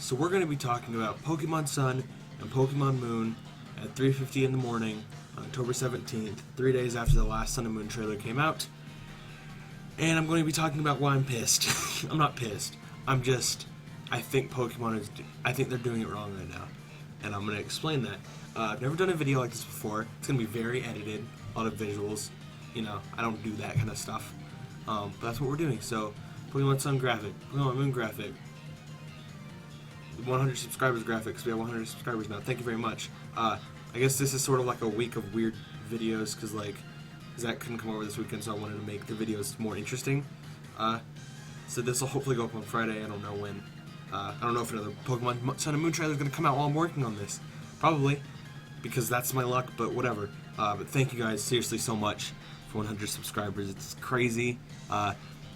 So we're going to be talking about Pokemon Sun and Pokemon Moon at 3:50 in the morning on October 17th, 3 days after the last Sun and Moon trailer came out. And I'm going to be talking about why I'm pissed. I'm not pissed. I think I think they're doing it wrong right now. And I'm going to explain that. I've never done a video like this before. It's going to be very edited, a lot of visuals. You know, I don't do that kind of stuff. But that's what we're doing. So, Pokemon Sun graphic, Pokemon Moon graphic, 100 subscribers graphics. We have 100 subscribers now. Thank you very much. I guess this is sort of like a week of weird videos because Zach couldn't come over this weekend, so I wanted to make the videos more interesting. So this will hopefully go up on Friday. I don't know when. I don't know if another Pokemon Sun and Moon trailer is going to come out while I'm working on this. Probably, because that's my luck, but whatever. But thank you guys seriously so much for 100 subscribers. It's crazy.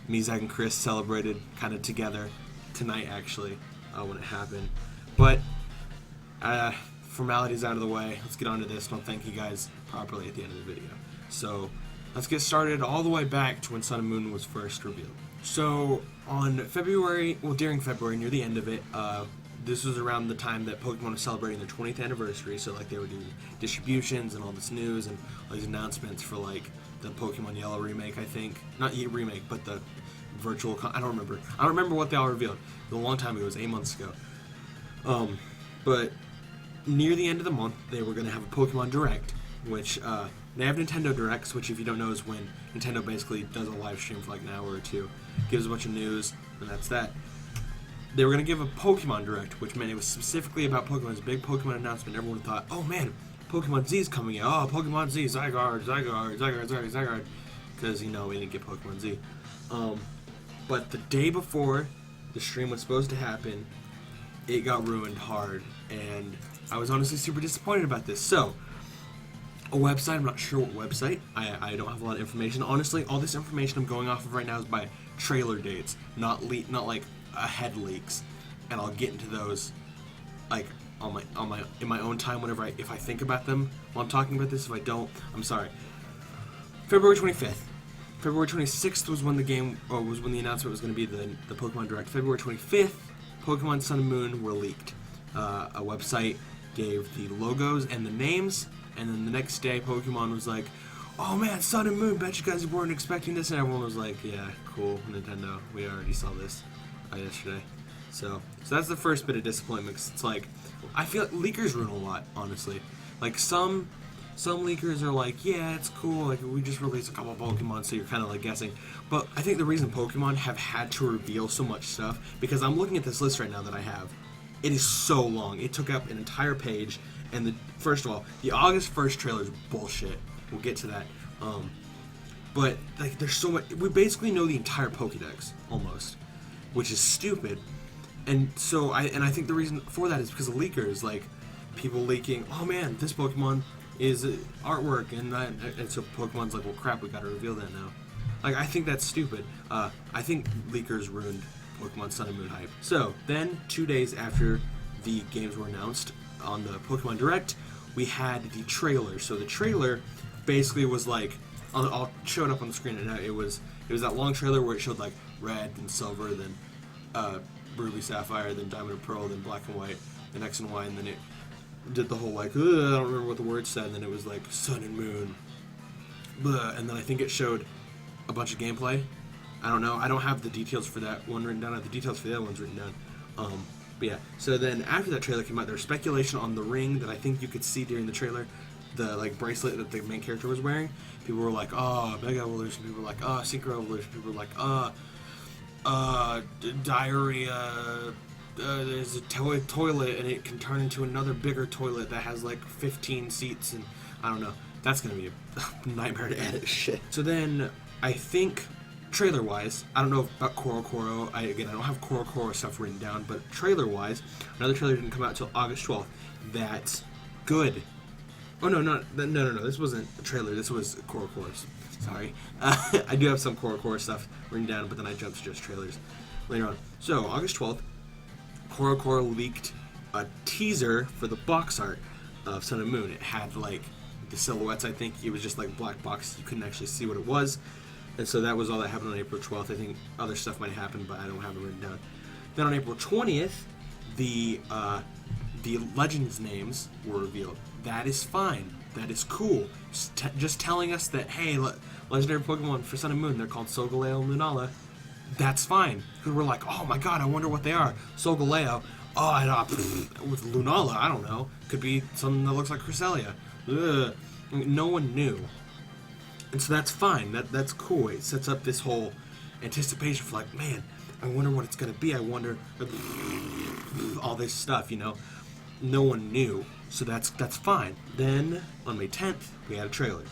Me, Zach, and Chris celebrated kind of together tonight, actually, when it happened. But formalities out of the way. Let's get on to this, and I'll thank you guys properly at the end of the video. So let's get started all the way back to when Sun and Moon was first revealed. So on during February, near the end of it, this was around the time that Pokemon was celebrating their 20th anniversary, so like they were doing distributions and all this news and all these announcements for like the Pokemon Yellow remake, I think. Not remake, but the virtual I don't remember what they all revealed. It was a long time ago, it was 8 months ago. But near the end of the month, they were going to have a Pokemon Direct, which they have Nintendo Directs, which if you don't know is when Nintendo basically does a live stream for like an hour or two, gives a bunch of news, and that's that. They were going to give a Pokemon Direct, which meant it was specifically about Pokemon. It was a big Pokemon announcement. Everyone thought, oh man, Pokemon Z is coming out. Oh, Pokemon Z, Zygarde. Because, you know, we didn't get Pokemon Z. But the day before the stream was supposed to happen, it got ruined hard. And I was honestly super disappointed about this. So, a website, I'm not sure what website. I don't have a lot of information. Honestly, all this information I'm going off of right now is by trailer dates, not like ahead leaks, and I'll get into those like in my own time if I think about them while I'm talking about this. If I don't, I'm sorry. February 25th. February 26th was when the announcement was going to be the Pokemon Direct. February 25th, Pokemon Sun and Moon were leaked. A website gave the logos and the names, and then the next day Pokemon was like, oh man, Sun and Moon, bet you guys weren't expecting this, and everyone was like, yeah, cool, Nintendo, we already saw this yesterday. So that's the first bit of disappointment, because it's like, I feel like leakers ruin a lot, honestly. Like, some leakers are like, yeah, it's cool, like, we just released a couple of Pokemon, so you're kind of like guessing. But I think the reason Pokemon have had to reveal so much stuff, because I'm looking at this list right now that I have, it is so long. It took up an entire page, and first of all, the August 1st trailer is bullshit. We'll get to that. But like, there's so much. We basically know the entire Pokédex almost, which is stupid. And so I think the reason for that is because of leakers, like people leaking. Oh man, this Pokemon is artwork, and so Pokemon's like, well, crap, we got to reveal that now. Like, I think that's stupid. I think leakers ruined Pokemon Sun and Moon hype. So then, 2 days after the games were announced on the Pokemon Direct, we had the trailer. So the trailer basically was like, I'll show it up on the screen, and it was that long trailer where it showed like red and silver, then ruby sapphire, then diamond and pearl, then black and white, then X and Y, and then it did the whole like, I don't remember what the word said, and then it was like Sun and Moon, blah, and then I think it showed a bunch of gameplay. I don't know. I don't have the details for that one written down. I have the details for the other ones written down. But yeah. So then after that trailer came out, there was speculation on the ring that I think you could see during the trailer, the like bracelet that the main character was wearing. People were like, oh, Mega Evolution. People were like, oh, Synchro Evolution. People were like, diarrhea. There's a toilet, and it can turn into another bigger toilet that has like 15 seats, and I don't know. That's gonna be a nightmare to edit shit. So then I think, trailer-wise, I don't know about Koro. I don't have Koro stuff written down, but trailer-wise, another trailer didn't come out until August 12th. That's good. Oh, no, this wasn't a trailer. This was Koro. Sorry. I do have some Koro stuff written down, but then I jumped to just trailers later on. So, August 12th, Koro leaked a teaser for the box art of Sun and Moon. It had, like, the silhouettes, I think. It was just, like, black box. You couldn't actually see what it was. And so that was all that happened on April 12th. I think other stuff might happen, but I don't have it written down. Then on April 20th, the legends names were revealed. That is fine. That is cool. Just telling us that, hey, legendary Pokemon for Sun and Moon, they're called Solgaleo and Lunala. That's fine. Because we're like, oh my god, I wonder what they are. Solgaleo. Oh, with Lunala, I don't know. Could be something that looks like Cresselia. Ugh. No one knew. And so that's fine. That's cool. It sets up this whole anticipation for like, man, I wonder what it's going to be. I wonder all this stuff, you know. No one knew. So that's fine. Then on May 10th, we had a trailer.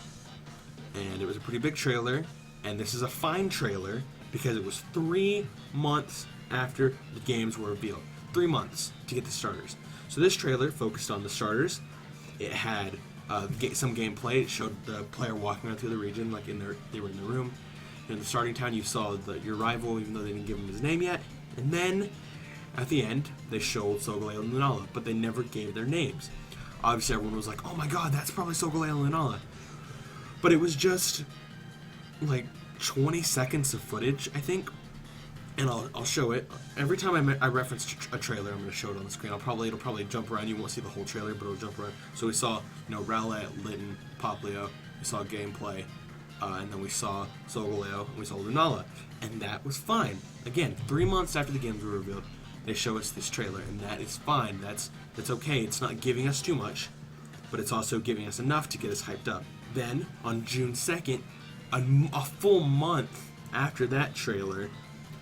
And it was a pretty big trailer. And this is a fine trailer because it was 3 months after the games were revealed. 3 months to get the starters. So this trailer focused on the starters. It had some gameplay. It showed the player walking around through the region, like they were in the room. In the starting town, you saw your rival, even though they didn't give him his name yet. And then, at the end, they showed Solgaleo and Lunala, but they never gave their names. Obviously, everyone was like, oh my god, that's probably Solgaleo and Lunala. But it was just, like, 20 seconds of footage, I think. And I'll show it. Every time I reference a trailer, I'm going to show it on the screen. It'll probably jump around. You won't see the whole trailer, but it'll jump around. So we saw, Rowlet, Litten, Popplio. We saw gameplay. And then we saw Solgaleo, and we saw Lunala. And that was fine. Again, 3 months after the games were revealed, they show us this trailer, and that is fine. That's okay. It's not giving us too much, but it's also giving us enough to get us hyped up. Then, on June 2nd, a full month after that trailer,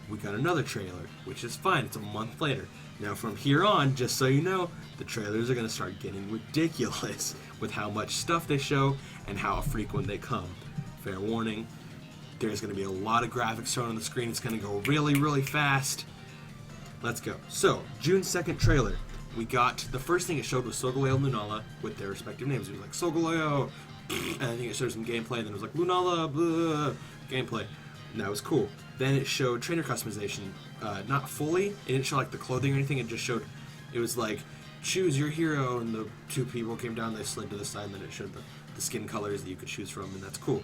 we got another trailer, which is fine. It's a month later. Now, from here on, just so you know, the trailers are going to start getting ridiculous with how much stuff they show and how frequent they come. Fair warning, there's going to be a lot of graphics shown on the screen. It's going to go really, really fast. Let's go. So, June 2nd trailer. We got, the first thing it showed was Solgaleo and Lunala with their respective names. It was like, Solgaleo, and I think it showed some gameplay, and then it was like, Lunala, blah, gameplay. And that was cool. Then it showed trainer customization. Not fully. It didn't show like the clothing or anything. It just showed, it was like, choose your hero, and the two people came down, they slid to the side, and then it showed the skin colors that you could choose from, and that's cool.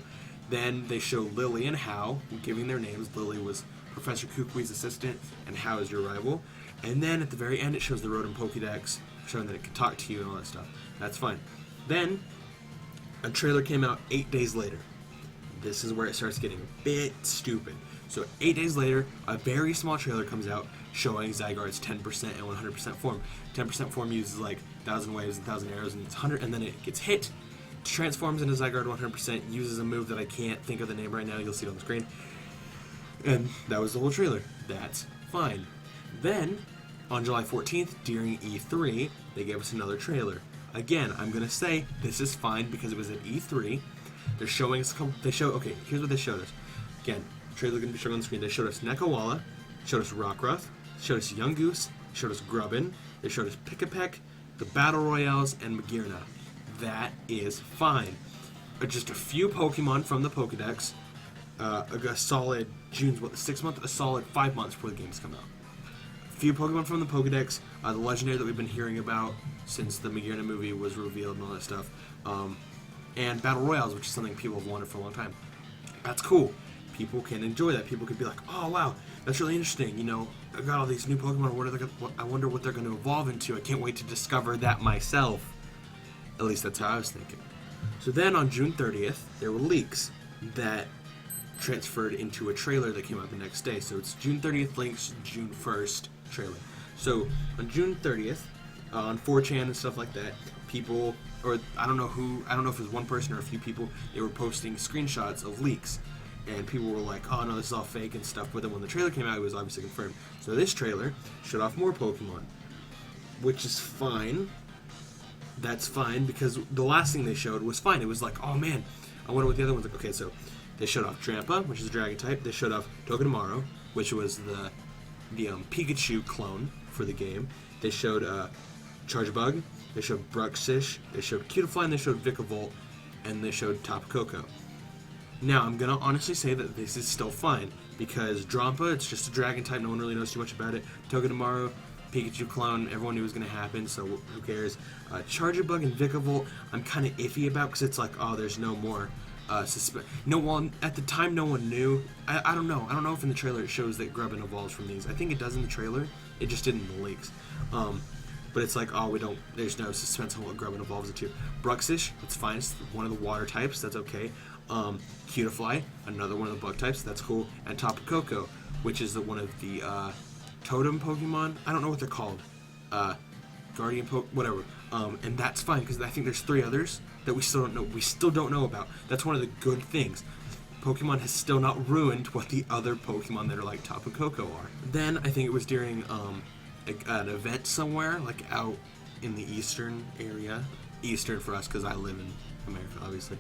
Then they show Lily and Hao, giving their names. Lily was Professor Kukui's assistant, and Hao is your rival. And then at the very end, it shows the Rotom Pokédex, showing that it can talk to you and all that stuff. That's fine. Then, a trailer came out 8 days later. This is where it starts getting a bit stupid. So 8 days later, a very small trailer comes out showing Zygarde's 10% and 100% form. 10% form uses like 1,000 waves and 1,000 arrows, and it's 100, and then it gets hit, transforms into Zygarde 100%, uses a move that I can't think of the name right now. You'll see it on the screen. And that was the whole trailer. That's fine. Then, on July 14th, during E3, they gave us another trailer. Again, I'm going to say this is fine because it was at E3. They're showing us, okay, here's what they showed us. Again, trailer going to be shown on the screen. They showed us Nekawala, showed us Rockruff, showed us Yungoos, showed us Grubbin, they showed us Pikapek, the Battle Royales, and Magearna. That is fine. Just a few Pokemon from the Pokedex, a solid June's 6 months, a solid 5 months before the games come out. A few Pokemon from the Pokedex, the legendary that we've been hearing about since the Magearna movie was revealed and all that stuff, and Battle Royales, which is something people have wanted for a long time. That's cool. People can enjoy that. People could be like, oh wow, that's really interesting. I got all these new Pokemon. I wonder what they're going to evolve into. I can't wait to discover that myself. At least that's how I was thinking. So then on June 30th, there were leaks that transferred into a trailer that came out the next day. So it's June 30th leaks, June 1st trailer. So on June 30th, on 4chan and stuff like that, people, or I don't know if it was one person or a few people, they were posting screenshots of leaks. And people were like, oh no, this is all fake and stuff. But then when the trailer came out, it was obviously confirmed. So this trailer showed off more Pokemon, which is fine. That's fine, because the last thing they showed was fine. It was like, oh man, I wonder what the other one's like. Okay, so they showed off Trampa, which is a dragon type. They showed off Togedemaru, which was the Pikachu clone for the game. They showed Chargebug. They showed Bruxish. They showed Cutiefly, and they showed Vikavolt, and they showed Tapu Koko. Now, I'm going to honestly say that this is still fine, because Drampa, it's just a dragon type, no one really knows too much about it. Togedemaru, Pikachu clone, everyone knew it was going to happen, so who cares. Chargebug and Vikavolt, I'm kind of iffy about, because it's like, oh, there's no more at the time, no one knew. I don't know. I don't know if in the trailer it shows that Grubbin evolves from these. I think it does in the trailer. It just didn't in the leaks. But it's like, oh, there's no suspense on what Grubbin evolves into. Bruxish, that's fine. It's one of the water types. That's okay. Cutiefly, another one of the bug types. That's cool. And Tapu Koko, which is one of the totem Pokemon. I don't know what they're called. Guardian whatever. And that's fine because I think there's 3 others that we still don't know. We still don't know about. That's one of the good things. Pokemon has still not ruined what the other Pokemon that are like Tapu Koko are. Then I think it was during an event somewhere, like out in the eastern area. Eastern for us because I live in America, obviously.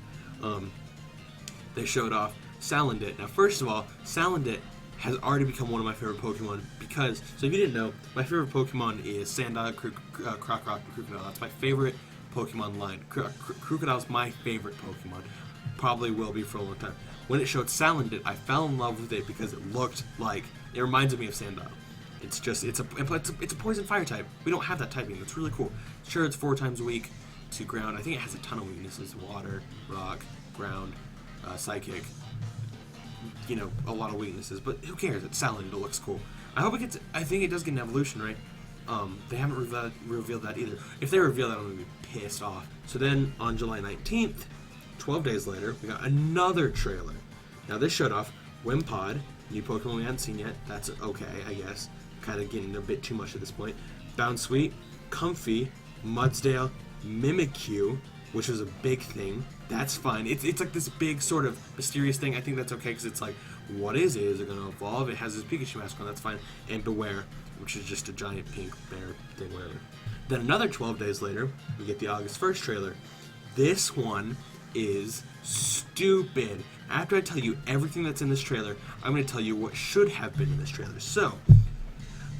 They showed off Salandit. Now, first of all, Salandit has already become one of my favorite Pokemon because, so if you didn't know, my favorite Pokemon is Sandile, Krokorok, and Crocodile. That's my favorite Pokemon line. Crocodile's my favorite Pokemon. Probably will be for a long time. When it showed Salandit, I fell in love with it because it looked like, it reminded me of Sandile. It's a poison fire type. We don't have that typing. It's really cool. Sure, it's 4 times weak to ground. I think it has a ton of weaknesses: water, rock, ground, psychic. You know, a lot of weaknesses. But who cares? It's Salandit. It looks cool. I think it does get an evolution, right? They haven't revealed that either. If they reveal that, I'm gonna be pissed off. So then on July 19th, 12 days later, we got another trailer. Now this showed off Wimpod, new Pokemon we haven't seen yet. That's okay, I guess. Kind of getting a bit too much at this point. Bounsweet, Comfey, Mudsdale, Mimikyu, which was a big thing. That's fine. It's like this big sort of mysterious thing. I think that's okay because it's like, what is it? Is it going to evolve? It has this Pikachu mask on. That's fine. And Beware, which is just a giant pink bear thing, whatever. Then another 12 days later, we get the August 1st trailer. This one is stupid. After I tell you everything that's in this trailer, I'm going to tell you what should have been in this trailer. So,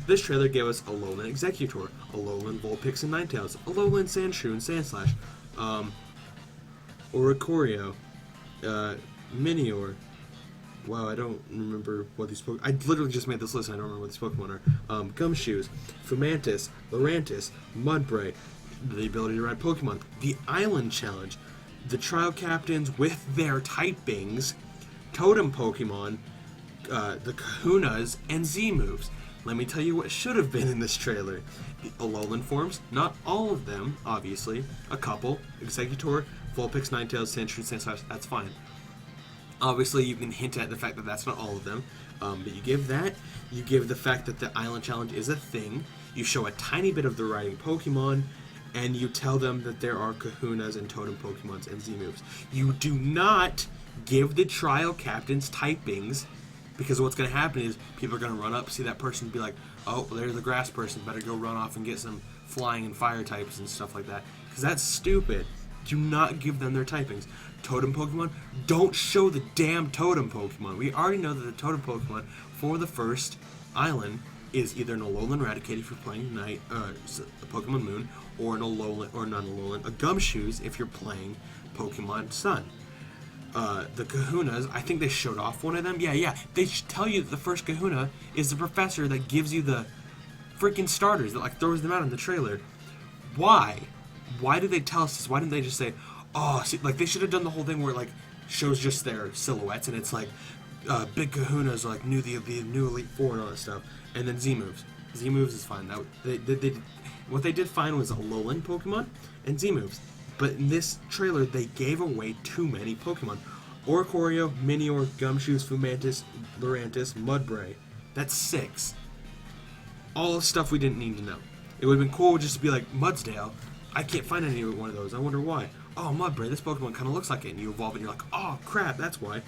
this trailer gave us Alolan Executor, Alolan Vulpix and Ninetales, Alolan Sandshrew and Sandslash, Oricorio, Minior. Wow, I don't remember what these Pokemon... I literally just made this list and I don't remember what these Pokemon are. Gumshoes, Fomantis, Lurantis, Mudbray, the ability to ride Pokemon, the Island Challenge, the Trial Captains with their typings, Totem Pokemon, the Kahunas, and Z-Moves. Let me tell you what should have been in this trailer. The Alolan forms, not all of them, obviously. A couple. Executor, Vulpix, Ninetales, Sandshrew, Sandslash, that's fine. Obviously, you can hint at the fact that that's not all of them. But you give that. You give the fact that the Island Challenge is a thing. You show a tiny bit of the riding Pokemon. And you tell them that there are Kahunas and Totem Pokemons and Z-Moves. You do not give the Trial Captains typings, because what's going to happen is people are going to run up, see that person, and be like, oh, well, there's the grass person, better go run off and get some flying and fire types and stuff like that. Because that's stupid. Do not give them their typings. Totem Pokemon, don't show the damn Totem Pokemon. We already know that the Totem Pokemon for the first island is either an Alolan Raticate if you're playing Pokemon Moon, or an Alolan, or non-Alolan, a Gumshoes if you're playing Pokemon Sun. The Kahunas, I think they showed off one of them. Yeah. They tell you that the first Kahuna is the professor that gives you the freaking starters, that like throws them out in the trailer. Why? Why did they tell us this? Why didn't they just say, oh, see, like they should have done the whole thing where it like shows just their silhouettes and it's like big Kahunas like the new Elite Four and all that stuff, and then Z-Moves. Z-Moves is fine. What they did fine was Alolan Pokemon and Z-Moves. But in this trailer, they gave away too many Pokemon. Oricorio, Minior, Gumshoes, Fomantis, Lurantis, Mudbray. That's 6. All the stuff we didn't need to know. It would have been cool just to be like, Mudsdale, I can't find any one of those. I wonder why. Oh, Mudbray, this Pokemon kind of looks like it. And you evolve it and you're like, oh, crap, that's why.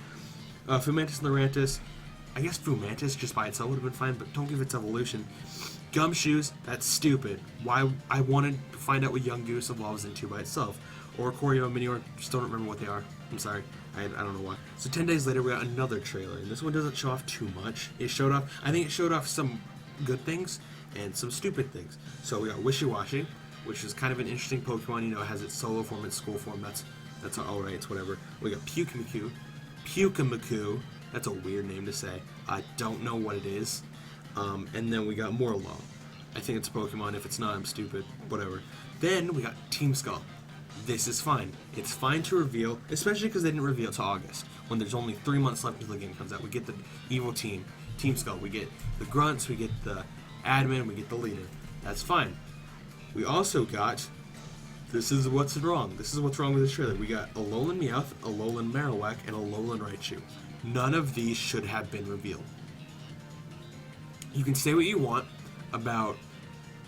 Fomantis and Lurantis. I guess Fomantis just by itself would have been fine, but don't give its evolution. Gumshoes, that's stupid. Why? I wanted to find out what Young Goose evolves into by itself. Oricorio and Minior, still don't remember what they are. I'm sorry. I don't know why. So 10 days later, we got another trailer, and this one doesn't show off too much. I think it showed off some good things and some stupid things. So we got Wishiwashi, which is kind of an interesting Pokemon. You know, it has its solo form, its school form. That's alright. It's whatever. We got Pukamiku. That's a weird name to say. I don't know what it is. And then we got Morlul. I think it's a Pokemon. If it's not, I'm stupid. Whatever. Then we got Team Skull. This is fine. It's fine to reveal, especially because they didn't reveal to August, when there's only 3 months left until the game comes out. We get the evil team, Team Skull. We get the grunts. We get the admin, we get the leader. That's fine. We also got, this is what's wrong. This is what's wrong with this trailer. We got Alolan Meowth, Alolan Marowak, and Alolan Raichu. None of these should have been revealed. You can say what you want about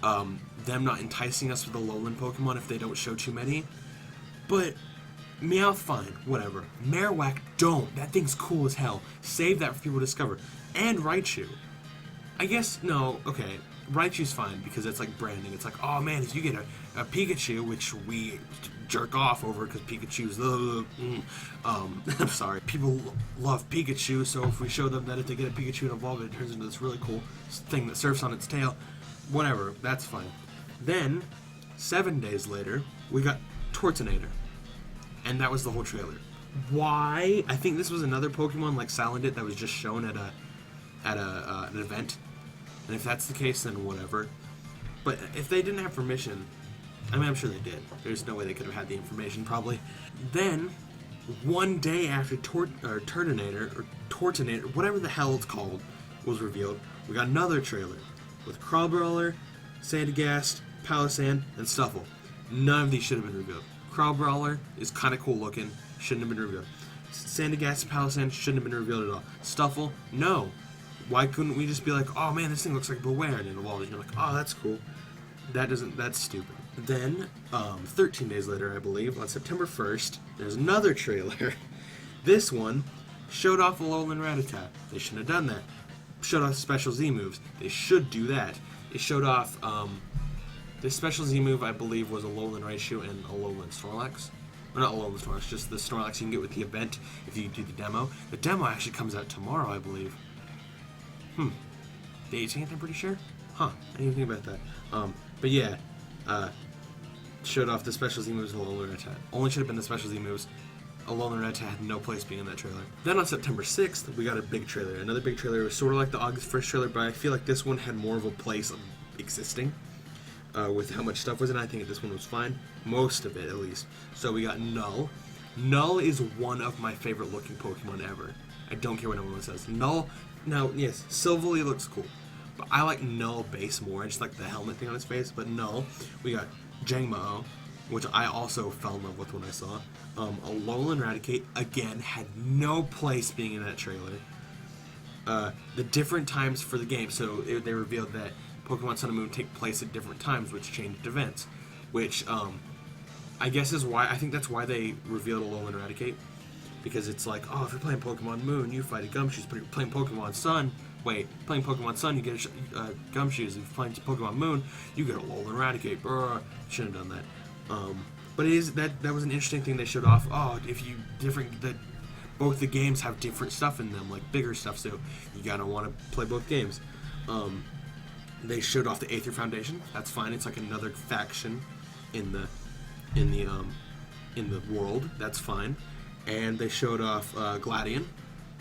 them not enticing us with Alolan Pokemon if they don't show too many, but Meowth, fine, whatever. Marowak, don't. That thing's cool as hell. Save that for people to discover. And Raichu. I guess, no, okay. Raichu's fine because it's like branding. It's like, oh man, if you get a Pikachu, which we jerk off over because Pikachu's I'm sorry. People love Pikachu, so if we show them that if they get a Pikachu and evolve it, it turns into this really cool thing that surfs on its tail, whatever, that's fine. Then, 7 days later, we got Tortonator. And that was the whole trailer. Why? I think this was another Pokemon like Salandit that was just shown at an event. And if that's the case, then whatever. But if they didn't have permission, I mean, I'm sure they did. There's no way they could have had the information, probably. Then, one day after Tortonator, whatever the hell it's called, was revealed, we got another trailer with Crabrawler, Sandygast, Palossand, and Stuffle. None of these should have been revealed. Crabrawler is kind of cool looking, shouldn't have been revealed. Sandygast and Palossand shouldn't have been revealed at all. Stuffle, no. Why couldn't we just be like, oh man, this thing looks like Beware, and it evolves, and you're like, oh, that's cool. That's stupid. Then, 13 days later, I believe, on September 1st, there's another trailer. This one showed off Alolan Rattata. They shouldn't have done that. Showed off special Z moves. They should do that. It showed off, the special Z move, I believe, was Alolan Raichu and Alolan Snorlax. Or not Alolan Snorlax, just the Snorlax you can get with the event if you do the demo. The demo actually comes out tomorrow, I believe. The 18th, I'm pretty sure? Huh, I didn't even think about that. But yeah, showed off the special Z moves of Alolan Rattata. Only should have been the special Z moves. Alolan Rattata had no place being in that trailer. Then on September 6th, we got a big trailer. Another big trailer. It was sort of like the August 1st trailer, but I feel like this one had more of a place of existing. With how much stuff was in it, I think this one was fine. Most of it, at least. So we got Null. Null is one of my favorite looking Pokemon ever. I don't care what anyone says. Null, now, yes, Silvally looks cool. But I like Null base more. I just like the helmet thing on his face. But Null, we got Jangmo-o, which I also fell in love with when I saw. Alolan Raticate, again, had no place being in that trailer. The different times for the game. So they revealed that Pokemon Sun and Moon take place at different times, which changed events. Which, I guess is why, I think that's why they revealed Alolan Raticate. Because it's like, oh, if you're playing Pokemon Moon, you fight a Gumshoes, but if you're playing Pokemon Sun, playing Pokemon Sun, you get a Gumshoes. If you're playing Pokemon Moon, you get a Alolan Raticate. Shouldn't have done that. But it is that was an interesting thing they showed off. Oh, both the games have different stuff in them, like bigger stuff, so you gotta want to play both games. They showed off the Aether Foundation. That's fine. It's like another faction in the world. That's fine. And they showed off Gladion.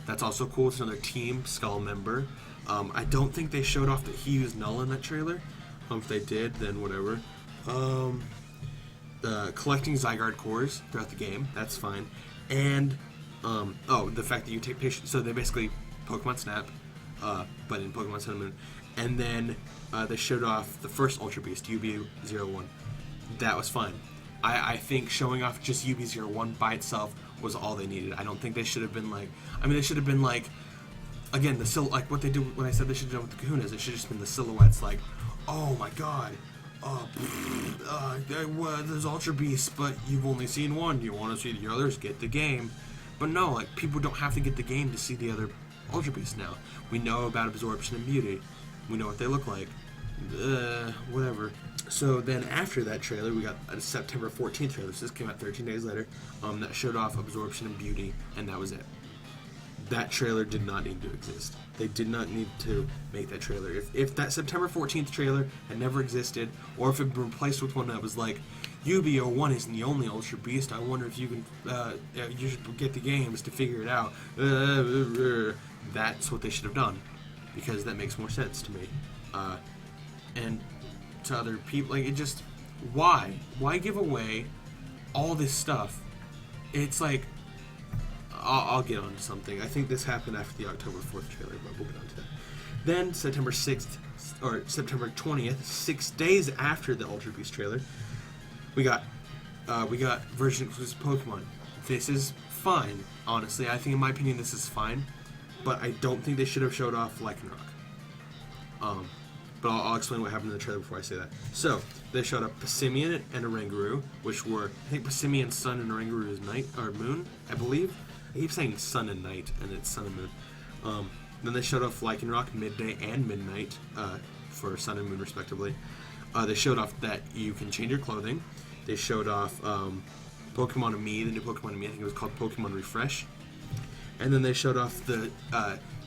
That's also cool. It's another Team Skull member. I don't think they showed off that he used Null in that trailer. If they did, then whatever. Collecting Zygarde cores throughout the game. That's fine. And the fact that you take pictures. So they basically Pokemon Snap, but in Pokemon Sun and Moon. And then they showed off the first Ultra Beast, UB01. That was fine. I think showing off just UB01 by itself was all they needed. I don't think they should have been like... I mean, they should have been like... Again, like what they do when I said they should have done with the Kahunas. It should have just been the silhouettes like, oh my god, there's Ultra Beasts, but you've only seen one. Do you want to see the others? Get the game. But no, like, people don't have to get the game to see the other Ultra Beasts now. We know about Absorption and Beauty. We know what they look like. Whatever. So then after that trailer, we got a September 14th trailer. So this came out 13 days later. That showed off Absorption and Beauty, and that was it. That trailer did not need to exist. They did not need to make that trailer. If that September 14th trailer had never existed, or if it had been replaced with one that was like, UB01 isn't the only Ultra Beast, I wonder if you can, you should get the games to figure it out. That's what they should have done. Because that makes more sense to me. And to other people, like, it just, why? Why give away all this stuff? It's like, I'll get on to something. I think this happened after the October 4th trailer, but we'll get on to that. Then September 6th, or September 20th, 6 days after the Ultra Beast trailer, we got version exclusive Pokemon. This is fine, honestly. I think, in my opinion, this is fine, but I don't think they should have showed off Lycanroc. But I'll explain what happened in the trailer before I say that. So, they showed up Passimian and Oranguru, which were, I think Passimian's sun and Oranguru's night, or moon, I believe. I keep saying sun and night, and it's sun and moon. Then they showed off Lycanroc midday and midnight, for sun and moon respectively. They showed off that you can change your clothing. They showed off Pokemon of Me, the new Pokemon of Me, I think it was called Pokemon Refresh. And then they showed off the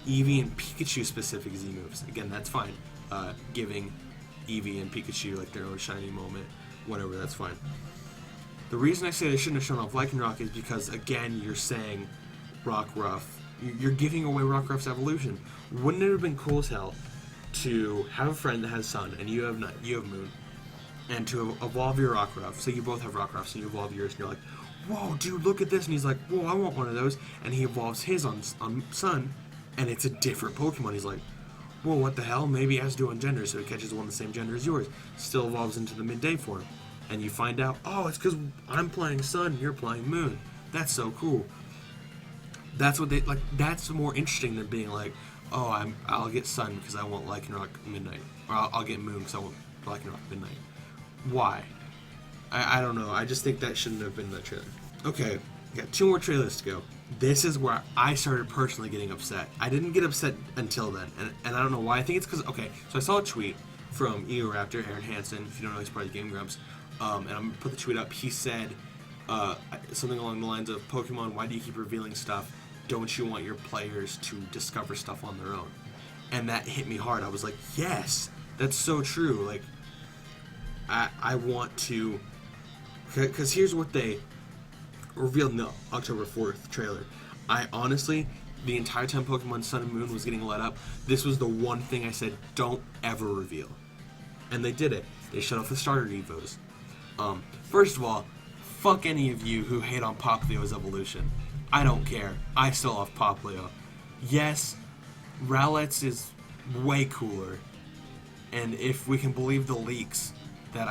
Eevee and Pikachu specific Z moves. Again, that's fine. Giving Eevee and Pikachu like their own shiny moment, whatever, that's fine. The reason I say they shouldn't have shown off Lycanroc is because, again, you're saying Rockruff. You're giving away Rockruff's evolution. Wouldn't it have been cool as hell to have a friend that has Sun and you have Moon, and to evolve your Rockruff? So you both have Rockruffs and you evolve yours, and you're like, whoa, dude, look at this. And he's like, whoa, I want one of those. And he evolves his on Sun, and it's a different Pokemon. He's like, whoa, what the hell? Maybe it has to do on gender, so he catches one the same gender as yours. Still evolves into the midday form. And you find out, oh, it's because I'm playing Sun, you're playing Moon. That's so cool. That's what they like. That's more interesting than being like, oh, I'll get Sun because I want Lycanroc midnight, or I'll get Moon because I want Lycanroc midnight. Why? I don't know. I just think that shouldn't have been that trailer. Okay, we got 2 more trailers to go. This is where I started personally getting upset. I didn't get upset until then, and I don't know why. I think it's because, okay, so I saw a tweet from Eoraptor, Aaron Hansen, if you don't know, he's part of the Game Grumps, and I'm going to put the tweet up. He said something along the lines of, Pokemon, why do you keep revealing stuff? Don't you want your players to discover stuff on their own? And that hit me hard. I was like, yes, that's so true. Like, I want to, because here's what they revealed in the October 4th trailer. I honestly, the entire time Pokemon Sun and Moon was getting let up, this was the one thing I said, don't ever reveal. And they did it. They shut off the starter Evos. First of all, fuck any of you who hate on Popplio's evolution. I don't care. I still love Popplio. Yes, Rowlet's is way cooler. And if we can believe the leaks that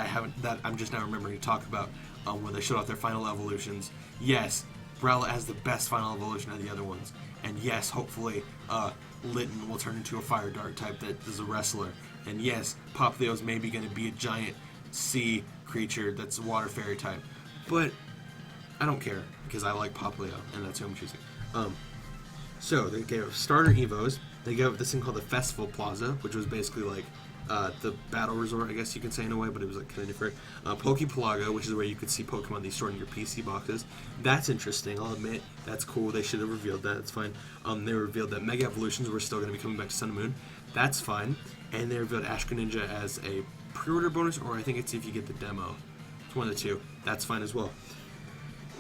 I'm just now remembering to talk about, where they showed off their final evolutions, yes, Rowlet has the best final evolution of the other ones. And yes, hopefully, Litten will turn into a Fire Dark type that is a wrestler. And yes, Popplio's maybe going to be a giant sea creature that's a water fairy type. But I don't care, because I like Popplio, and that's who I'm choosing. So they gave starter Evos. They gave this thing called the Festival Plaza, which was basically like the battle resort, I guess you could say in a way, but it was like kind of different. Pokepelago, which is where you could see Pokemon that you stored in your PC boxes. That's interesting, I'll admit. That's cool. They should have revealed that. It's fine. They revealed that Mega Evolutions were still going to be coming back to Sun and Moon. That's fine. And they revealed Ash Greninja as a pre-order bonus, or I think it's if you get the demo. It's one of the two. That's fine as well.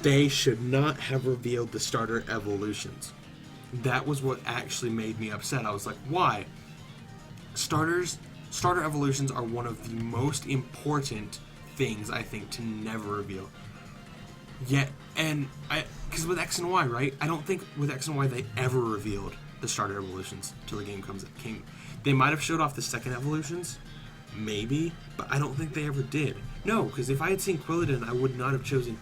They should not have revealed the starter evolutions. That was what actually made me upset. I was like, why? Starter evolutions are one of the most important things, I think, to never reveal. Yet, and because with X and Y, right? I don't think with X and Y they ever revealed the starter evolutions till the game came. They might have showed off the second evolutions, maybe, but I don't think they ever did. No, because if I had seen Quilladin, I would not have chosen.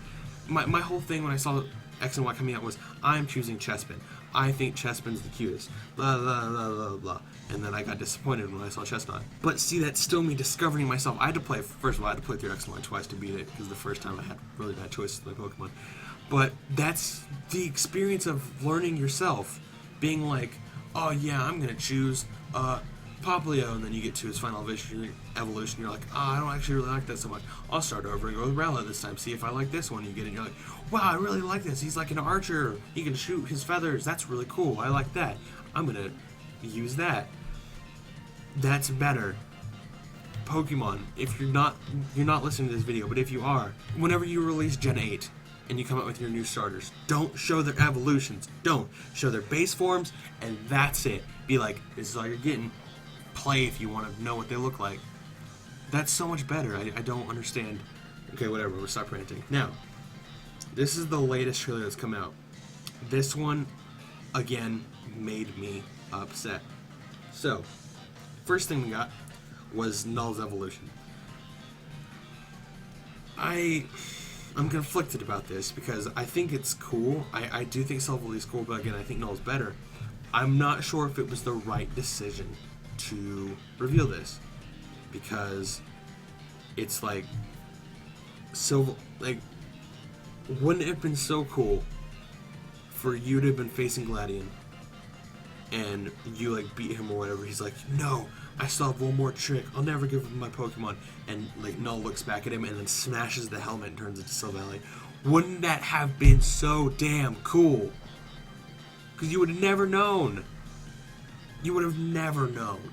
My whole thing when I saw X and Y coming out was, I'm choosing Chespin. I think Chespin's the cutest. Blah, blah, blah, blah, blah. And then I got disappointed when I saw Chestnut. But see, that's still me discovering myself. I had to play, first of all, I had to play through X and Y twice to beat it, because the first time I had really bad choices with my Pokemon. But that's the experience of learning yourself. Being like, oh yeah, I'm going to choose Popplio, and then you get to his final evolution, you're like, oh, I don't actually really like that so much. I'll start over and go with Rowlet this time, see if I like this one. You get it, and you're like, wow, I really like this. He's like an archer. He can shoot his feathers. That's really cool. I like that. I'm going to use that. That's better. Pokemon, if you're not listening to this video, but if you are, whenever you release Gen 8 and you come out with your new starters, don't show their evolutions. Don't. Show their base forms, and that's it. Be like, this is all you're getting. Play if you want to know what they look like. That's so much better. I don't understand. Okay, whatever. We'll stop ranting. Now, this is the latest trailer that's come out. This one, again, made me upset. So, first thing we got was Null's evolution. I'm conflicted about this because I think it's cool. I do think Silverleaf is cool, but again, I think Null's better. I'm not sure if it was the right decision to reveal this because it's like wouldn't it have been so cool for you to have been facing Gladion and you like beat him or whatever? He's like, no, I still have one more trick. I'll never give up my Pokemon. And like Null looks back at him and then smashes the helmet and turns into Silvally. Wouldn't that have been so damn cool? Because you would have never known. You would have never known.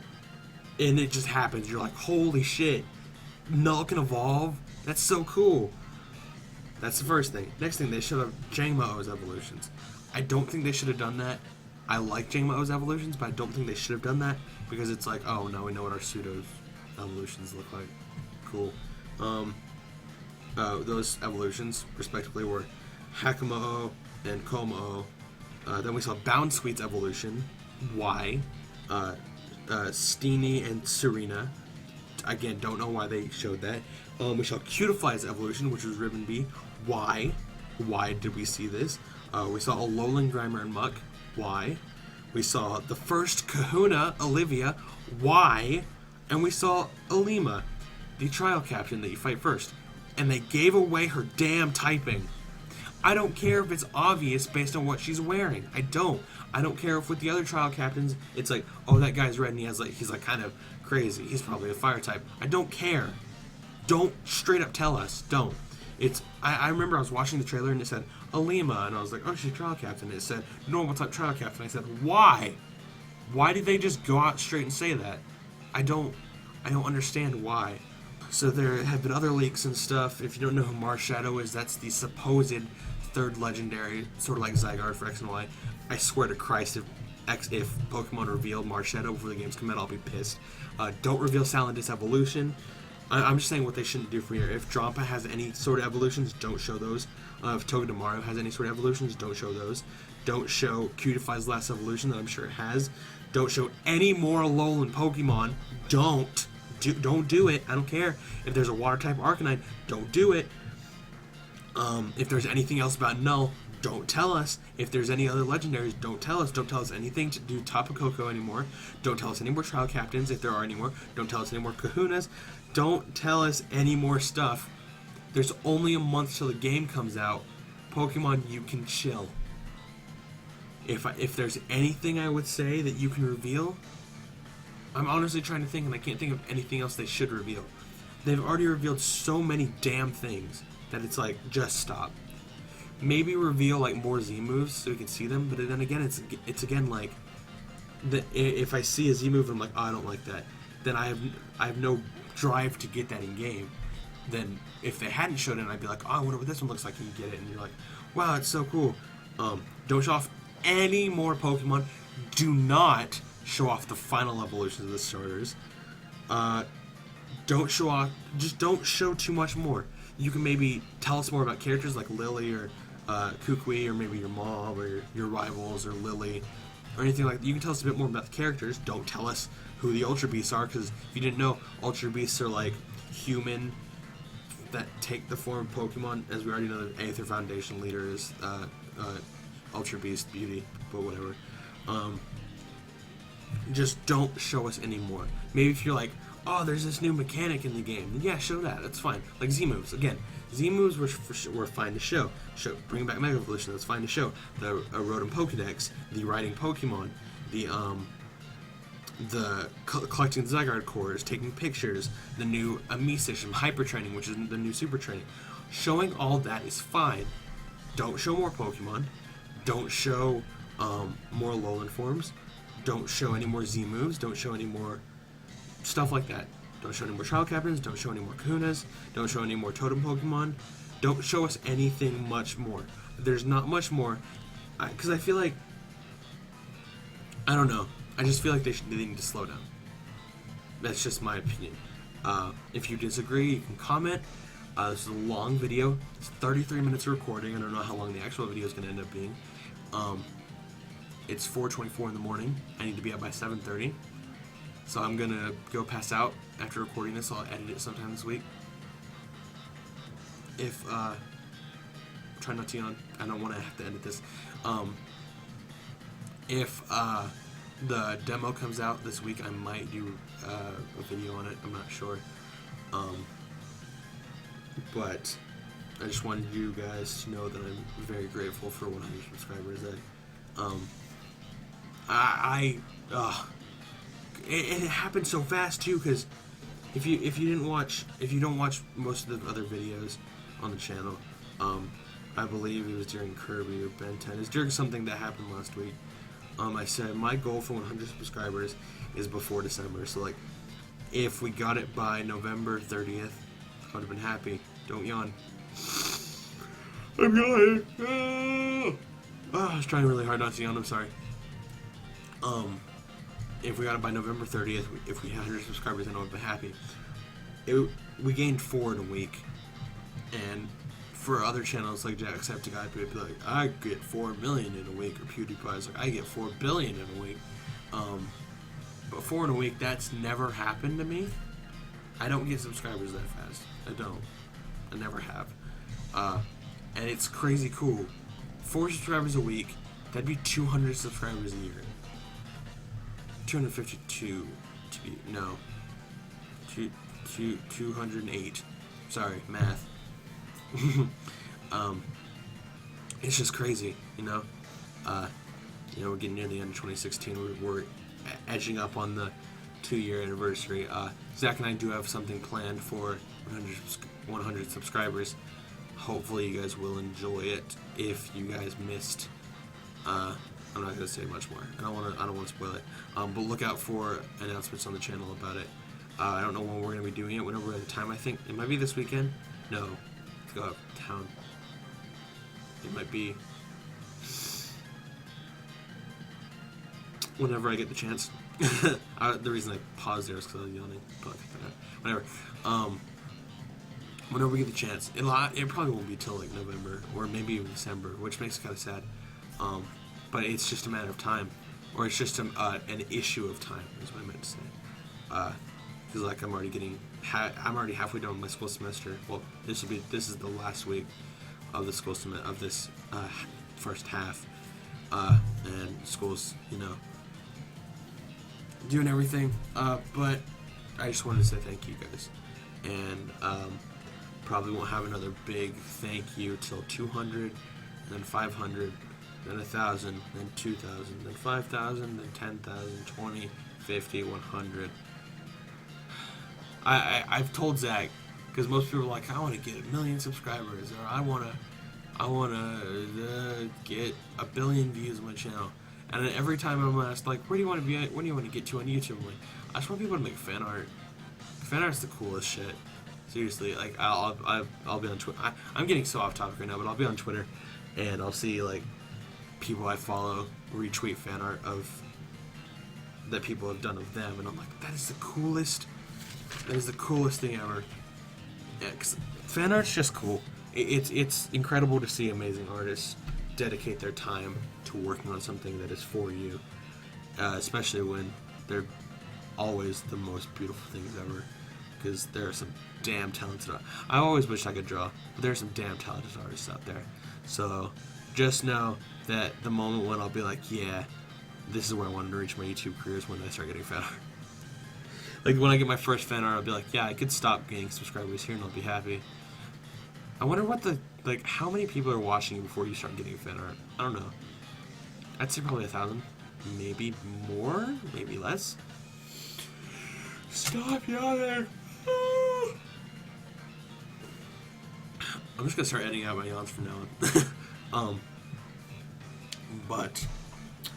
And it just happens. You're like, holy shit. Null can evolve? That's so cool. That's the first thing. Next thing, they should have Jangmo-O's evolutions. I don't think they should have done that. I like Jangmo-O's evolutions, but I don't think they should have done that because it's like, oh, now we know what our pseudo evolutions look like. Cool. Those evolutions, respectively, were Hakamo and Komo. Then we saw Bounsweet's evolution. Why? Steenie and Serena. Again, don't know why they showed that. We saw Cutifly's evolution, which was Ribbon B. Why? Why did we see this? We saw Alolan, Grimer, and Muck. Why? We saw the first Kahuna, Olivia. Why? And we saw Alima, the trial captain that you fight first. And they gave away her damn typing. I don't care if it's obvious based on what she's wearing. I don't care if with the other trial captains, it's like, oh, that guy's red and he's like kind of crazy. He's probably a fire type. I don't care. Don't straight up tell us. Don't. I remember I was watching the trailer and it said Alima, and I was like, oh, she's trial captain. And it said normal type trial captain. I said, why? Why did they just go out straight and say that? I don't understand why. So there have been other leaks and stuff. If you don't know who Marshadow is, that's the supposed third legendary, sort of like Zygarde for X and Y. I swear to Christ, if Pokemon reveal Marshadow before the games come out, I'll be pissed. Don't reveal Salandit's evolution. I'm just saying what they shouldn't do for here. If Drampa has any sort of evolutions, don't show those. If Togedemaru has any sort of evolutions, don't show those. Don't show Cutify's last evolution that I'm sure it has. Don't show any more Alolan Pokemon. Don't do it. I don't care. If there's a water type Arcanine, don't do it. If there's anything else about Null, don't tell us. If there's any other legendaries, don't tell us. Don't tell us anything to do Tapu Koko anymore. Don't tell us any more trial captains if there are any more. Don't tell us any more Kahunas. Don't tell us any more stuff. There's only a month till the game comes out. Pokemon, you can chill. If there's anything I would say that you can reveal, I'm honestly trying to think and I can't think of anything else they should reveal. They've already revealed so many damn things that it's like, just stop. Maybe reveal like more Z moves so we can see them, but then again, it's again like, if I see a Z move and I'm like, oh, I don't like that, then I have no drive to get that in game. Then if they hadn't showed it, I'd be like, oh, I wonder what this one looks like, and you get it, and you're like, wow, it's so cool. Don't show off any more Pokemon. Do not show off the final evolutions of the starters. Don't show off, just don't show too much more. You can maybe tell us more about characters like Lily or Kukui, or maybe your mom or your rivals or Lily or anything like that. You can tell us a bit more about the characters. Don't tell us who the Ultra Beasts are, because if you didn't know, Ultra Beasts are like human that take the form of Pokemon. As we already know, the Aether Foundation leader is Ultra Beast Beauty, but whatever. Just don't show us anymore. Maybe if you're like, oh, there's this new mechanic in the game, yeah, show that. That's fine. Like Z moves. Again, Z moves were fine to show. Bring back Mega Evolution. That's fine to show. The Rotom Pokedex, the riding Pokemon, the collecting Zygarde cores, taking pictures, the new Amiibo system, Hyper Training, which is the new Super Training. Showing all that is fine. Don't show more Pokemon. Don't show more Alolan forms. Don't show any more Z moves. Don't show any more stuff like that. Don't show any more Trial Captains. Don't show any more Kahunas. Don't show any more Totem Pokemon. Don't show us anything much more. There's not much more, because I feel like, I don't know. I just feel like they need to slow down. That's just my opinion. If you disagree, you can comment. This is a long video. It's 33 minutes of recording. I don't know how long the actual video is going to end up being. It's 4:24 in the morning. I need to be up by 7:30. So I'm gonna go pass out after recording this. I'll edit it sometime this week. If try not to yawn. I don't want to have to edit this. If the demo comes out this week, I might do a video on it. I'm not sure. But I just wanted you guys to know that I'm very grateful for 100 subscribers. It happened so fast too, because if you don't watch most of the other videos on the channel, I believe it was during Kirby or Ben 10. It's during something that happened last week. I said my goal for 100 subscribers is before December. So like, if we got it by November 30th, I would have been happy. Don't yawn. I'm yawning. I was trying really hard not to yawn. I'm sorry. If we got it by November 30th, if we had 100 subscribers, then I would have been happy. We gained 4 in a week, and for other channels like Jacksepticeye, would be like, I get 4 million in a week, or PewDiePie's like, I get 4 billion in a week. But 4 in a week, that's never happened to me. I don't get subscribers that fast. I don't. I never have. And it's crazy cool. 4 subscribers a week, that'd be 200 subscribers a year. 252 to be, no. 208. Sorry, math. It's just crazy, you know. We're getting near the end of 2016. We're edging up on the 2-year anniversary. Zach and I do have something planned for 100 subscribers. Hopefully, you guys will enjoy it. If you guys missed, I'm not gonna say much more. I don't want to spoil it. But look out for announcements on the channel about it. I don't know when we're gonna be doing it. Whenever we have the time, I think it might be this weekend. No. Go out of town. It might be whenever I get the chance. The reason I paused there is because I was yawning. Whatever. Whenever we get the chance, it probably won't be till like November or maybe even December, which makes it kind of sad. But it's just a matter of time, or it's just an issue of time, is what I meant to say. Because like I'm already halfway done with my school semester. Well, this is the last week of the school semester of this first half, and school's doing everything. But I just wanted to say thank you guys, and probably won't have another big thank you till 200, then 500, then 1,000, then 2,000, then 5,000, then 10,000, 20, 50, 100. I've told Zach, because most people are like, I want to get 1 million subscribers, or I want to get 1 billion views on my channel. And then every time I'm asked, like, where do you want to be at? When do you want to get to on YouTube? I'm like, I just want people to make fan art. Fan art's the coolest shit. Seriously, like, I'll be on Twitter. I'm getting so off topic right now, but I'll be on Twitter, and I'll see, like, people I follow retweet fan art that people have done of them, and I'm like, that is the coolest thing ever. Yeah, 'cause fan art's just cool. It's incredible to see amazing artists dedicate their time to working on something that is for you, especially when they're always the most beautiful things ever, because there are some damn talented I always wish I could draw, but there are some damn talented artists out there. So just know that the moment when I'll be like, yeah, this is where I wanted to reach my YouTube career is when I start getting fan art. Like, when I get my first fan art, I'll be like, yeah, I could stop getting subscribers here and I'll be happy. I wonder how many people are watching you before you start getting fan art. I don't know. I'd say probably 1,000. Maybe more, maybe less. Stop yawning. I'm just gonna start editing out my yawns from now on. But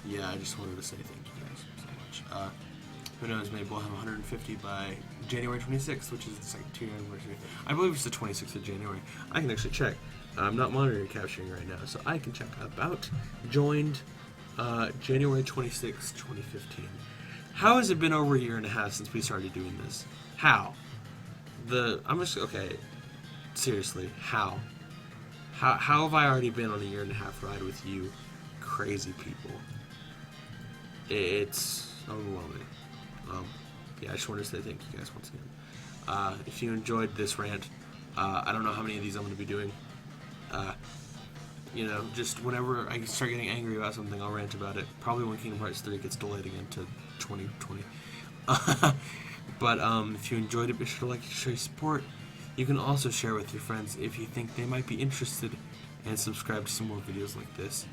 yeah, I just wanted to say thank you guys so much. Who knows, maybe we'll have 150 by January 26th, which is the second 2-year anniversary. I believe it's the 26th of January. I can actually check. I'm not monitoring capturing right now, so I can check. About joined January 26th, 2015. How has it been over a year and a half since we started doing this? How? Okay, seriously, how? How have I already been on a 1.5-year ride with you crazy people? It's overwhelming. yeah, I just wanted to say thank you guys once again. If you enjoyed this rant, I don't know how many of these I'm going to be doing. You know, just whenever I start getting angry about something, I'll rant about it. Probably when Kingdom Hearts 3 gets delayed again to 2020. But if you enjoyed it, be sure to like and show your support. You can also share with your friends if you think they might be interested, and subscribe to some more videos like this.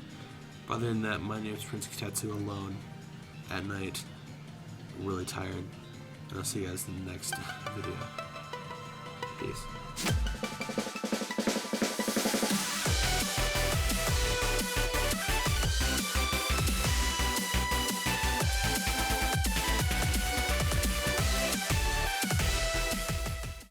But other than that, my name is Prince Kitetsu, alone at night, really tired, and I'll see you guys in the next video. Peace.